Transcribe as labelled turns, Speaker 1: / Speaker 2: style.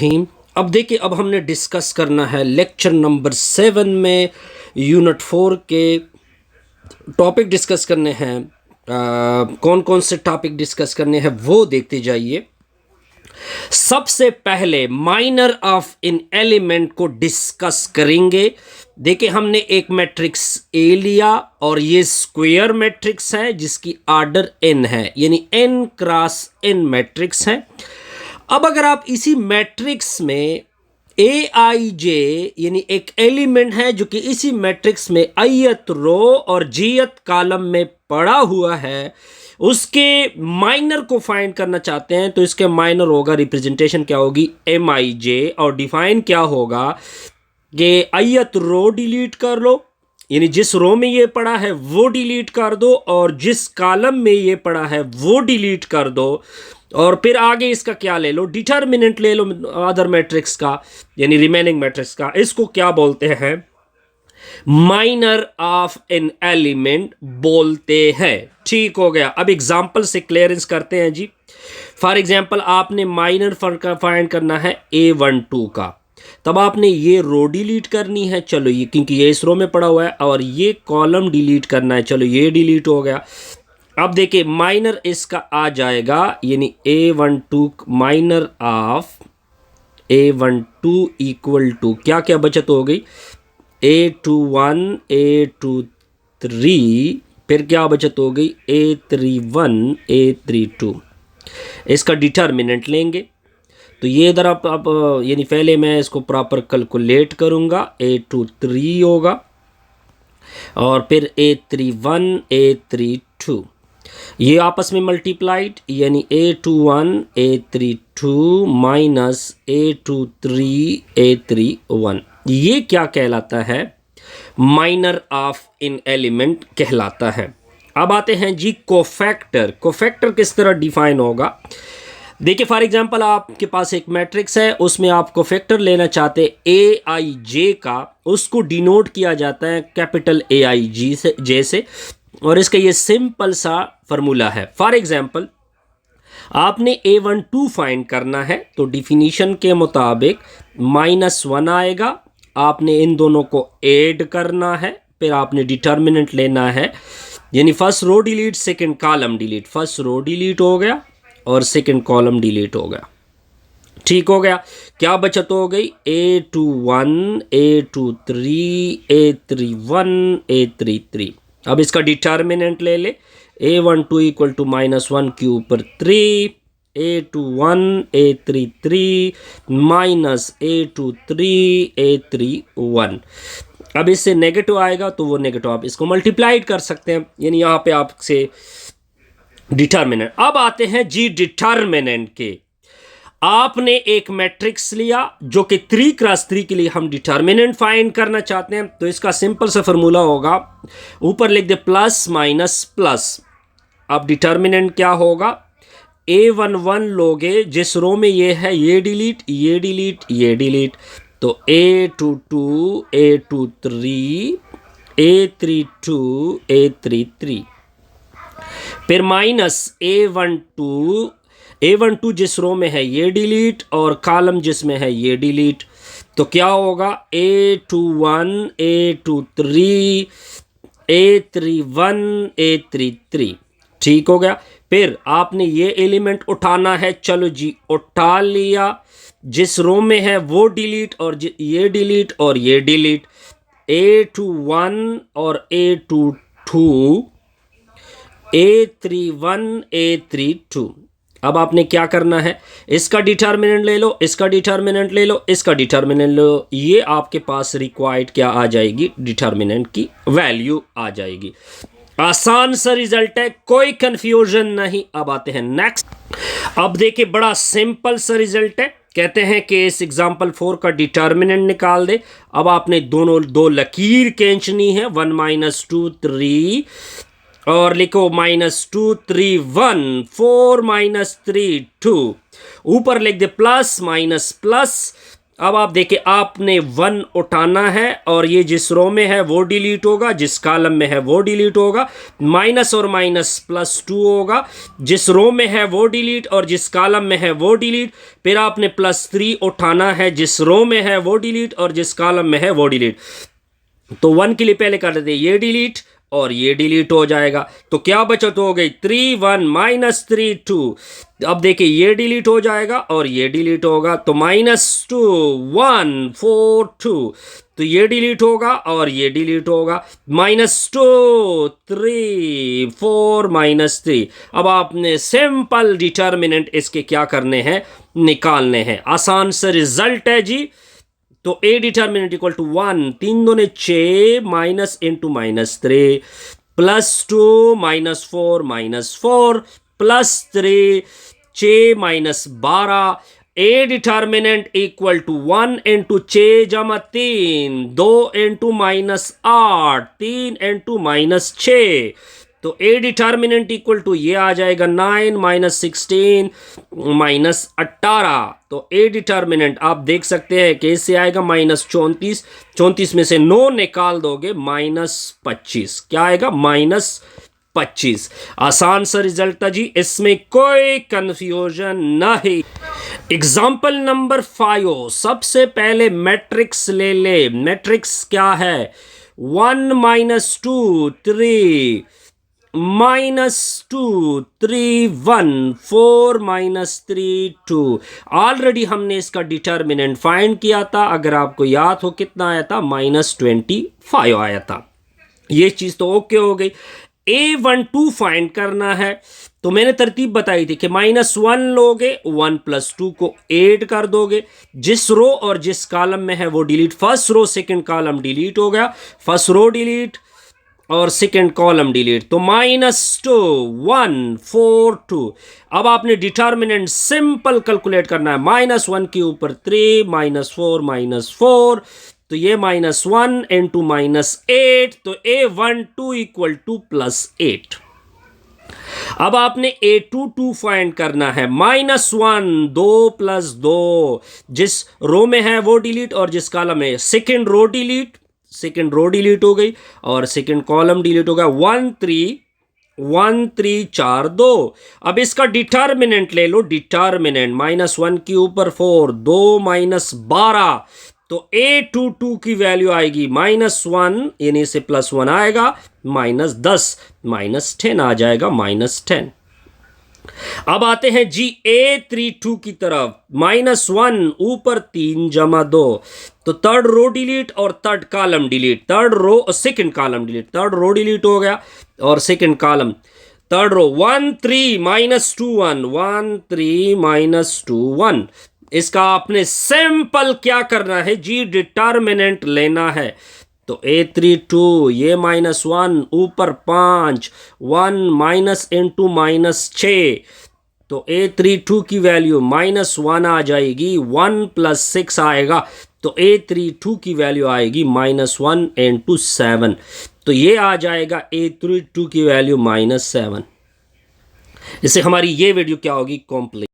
Speaker 1: Theme. अब देखिए, अब हमने डिस्कस करना है लेक्चर नंबर 7 में यूनिट 4 के टॉपिक डिस्कस करने हैं। कौन कौन से टॉपिक डिस्कस करने हैं वो देखते जाइए। सबसे पहले माइनर ऑफ इन एलिमेंट को डिस्कस करेंगे। देखिए, हमने एक मैट्रिक्स ए लिया और ये स्क्वायर मैट्रिक्स है जिसकी आर्डर n है, यानी n क्रॉस n मैट्रिक्स है। अब अगर आप इसी मैट्रिक्स में ए आई जे यानी एक एलिमेंट है जो कि इसी मैट्रिक्स में ith रो और jth कॉलम में पड़ा हुआ है, उसके माइनर को फाइंड करना चाहते हैं तो इसके माइनर होगा, रिप्रेजेंटेशन क्या होगी, एम आई जे, और डिफाइन क्या होगा कि ith रो डिलीट कर लो, यानी जिस रो में ये पड़ा है वो डिलीट कर दो और जिस कॉलम में ये पड़ा है वो डिलीट कर दो, और फिर आगे इसका क्या ले लो, डिटर्मिनेंट ले लो अदर मैट्रिक्स का, यानी रिमेनिंग मैट्रिक्स का। इसको क्या बोलते हैं, माइनर ऑफ एन एलिमेंट बोलते हैं। ठीक हो गया। अब एग्जांपल से क्लियरेंस करते हैं जी। फॉर एग्जांपल आपने माइनर फाइंड करना है A12 का, तब आपने ये रो डिलीट करनी है, चलो ये क्योंकि ये इस रो में पड़ा हुआ है, और ये कॉलम डिलीट करना है, चलो ये डिलीट हो गया। अब देखिए माइनर इसका आ जाएगा, यानी A12 minor of A12 equal to क्या क्या बचत हो गई, A21 A23, फिर क्या बचत हो गई, A31 A32। इसका डिटर्मिनेंट लेंगे तो ये इधर आप यानी पहले मैं इसको प्रॉपर कैलकुलेट करूँगा, A23 होगा और फिर A31 A32, ये आपस में मल्टीप्लाइड, यानी A21 A32 minus A23 A31, ये क्या कहलाता है, माइनर ऑफ इन एलिमेंट कहलाता है। अब आते हैं जी कोफैक्टर। कोफैक्टर किस तरह डिफाइन होगा, देखिए फॉर एग्जांपल आपके पास एक मैट्रिक्स है, उसमें आप कोफैक्टर लेना चाहते ए आई जे का, उसको डिनोट किया जाता है कैपिटल ए आई जी से, जे से, और इसका ये सिंपल सा फॉर्मूला है। फॉर एग्जांपल आपने A12 फाइंड करना है तो डिफिनीशन के मुताबिक -1 आएगा, आपने इन दोनों को ऐड करना है, फिर आपने डिटर्मिनेंट लेना है, यानी first row delete second column delete, first row delete हो गया और सेकंड कॉलम डिलीट हो गया। ठीक हो गया। क्या बचत हो गई, A21 A23 A31 A33। अब इसका डिटर्मिनेंट ले ले, A12 इक्वल टू -1 के ऊपर 3, A21 A33 minus A23 A31। अब इससे नेगेटिव आएगा तो वो नेगेटिव आप इसको मल्टीप्लाइड कर सकते हैं, यानी यहाँ पे आपसे डिटर्मिनेंट। अब आते हैं जी डिटर्मिनेंट के। आपने एक मैट्रिक्स लिया जो कि 3x3 के लिए हम डिटर्मिनेंट फाइंड करना चाहते हैं, तो इसका सिंपल सा फॉर्मूला होगा, ऊपर लिख दे प्लस माइनस प्लस। अब डिटर्मिनेंट क्या होगा, A11 लोगे, जिस रो में ये है ये डिलीट ये डिलीट ये डिलीट, तो A22 A23 A32 A33, फिर माइनस A12 जिस रो में है ये डिलीट और कॉलम जिसमें है ये डिलीट, तो क्या होगा, A21 A23 A31 A33। ठीक हो गया। फिर आपने ये एलिमेंट उठाना है, चलो जी उठा लिया, जिस रो में है वो डिलीट और ये डिलीट और ये डिलीट, A21 और A22 A31 A32। अब आपने क्या करना है, इसका डिटर्मिनेंट ले लो, इसका डिटर्मिनेंट ले लो, इसका डिटर्मिनेंट लो, ये आपके पास रिक्वायर्ड क्या आ जाएगी, डिटर्मिनेंट की वैल्यू आ जाएगी। आसान सा रिजल्ट है, कोई कंफ्यूजन नहीं। अब आते हैं नेक्स्ट। अब देखिए बड़ा सिंपल सा रिजल्ट है, कहते हैं कि इस एग्जाम्पल 4 का डिटर्मिनेंट निकाल दे। अब आपने दो लकीर खींचनी है, 1 -2 3, और लिखो -2 3 1 4 -3 2, ऊपर लिख दे प्लस माइनस प्लस, अब आप देखिए, आपने 1 उठाना है और ये जिस रो में है वो डिलीट होगा, जिस कॉलम में है वो डिलीट होगा, माइनस और माइनस +2 होगा, जिस रो में है वो डिलीट और जिस कॉलम में है वो डिलीट। फिर आपने +3 उठाना है, जिस रो में है वो डिलीट और जिस कॉलम में है वो डिलीट। तो 1 के लिए पहले कर देते ये डिलीट और ये डिलीट हो जाएगा। तो क्या बचत हो गई, 3 1 -3 2। अब देखिए ये डिलीट हो जाएगा और ये डिलीट होगा, तो -2 1 4 2। तो ये डिलीट होगा और ये डिलीट होगा, -2 3 4 -3। अब आपने सिंपल डिटर्मिनेंट इसके क्या करने हैं, निकालने हैं। आसान से रिजल्ट है जी। तो ए डिटर्मिनेंट इक्वल टू 1, 3 दूने 6 minus into -3 +2 -4 -4 +3 6 -12। A determinant equal to 1 into 6 जमा 3, 2 इंटू -8, 3 इंटू -6। तो ए डिटर्मिनेंट इक्वल टू ये आ जाएगा 9 -16 -18। तो ए डिटर्मिनेंट आप देख सकते हैं कैसे आएगा, -34। 34 में से 9 निकाल दोगे, -25। क्या आएगा, -25। आसान सा रिजल्ट था जी, इसमें कोई कंफ्यूजन नहीं। एग्जाम्पल नंबर 5, सबसे पहले मैट्रिक्स ले ले। मैट्रिक्स क्या है, 1 -2 3 -2 3 1 4 -3 2। ऑलरेडी हमने इसका डिटर्मिनेंट फाइंड किया था, अगर आपको याद हो कितना आया था, -25 आया था। ये चीज तो ओके हो गई। A12 फाइंड करना है, तो मैंने तरतीब बताई थी कि -1 लोगे, 1 + 2 को ऐड कर दोगे, जिस रो और जिस कॉलम में है वो delete. First row second column delete हो गया, फर्स्ट रो डिलीट और सेकेंड कॉलम डिलीट। तो -2 1 4 2। अब आपने डिटर्मिनेंट सिंपल कैलकुलेट करना है, -1 के ऊपर 3 -4 -4। तो ये -1 इंटू -8, तो A12 इक्वल टू +8। अब आपने A22 फाइंड करना है, -1 2 + 2, जिस रो में है वो डिलीट और जिस कॉलम में, second row delete, second row delete हो गई और सेकेंड कॉलम डिलीट हो गया। 1 3 4 2। अब इसका डिटर्मिनेंट ले लो, डिटर्मिनेंट -1 के ऊपर 4 2 -12। तो A22 की वैल्यू आएगी -1, यानी से +1 आएगा, -10 -10 आ जाएगा, -10। अब आते हैं जी A32 की तरफ, -1 ऊपर 3 जमा 2। तो थर्ड रो डिलीट और third column delete, third row और second column delete, third row delete हो गया और सेकंड कॉलम, थर्ड रो 1 3 -2 1 1 3 -2 1। इसका आपने सिंपल क्या करना है जी, डिटर्मिनेंट लेना है। तो A32 ये -1 ऊपर 5 1 माइनस इंटू -6। तो A32 की वैल्यू -1 आ जाएगी, 1 + 6 आएगा। तो A32 की वैल्यू आएगी -1 इंटू 7। तो ये आ जाएगा A32 की वैल्यू -7। इससे हमारी ये वीडियो क्या होगी, कंप्लीट।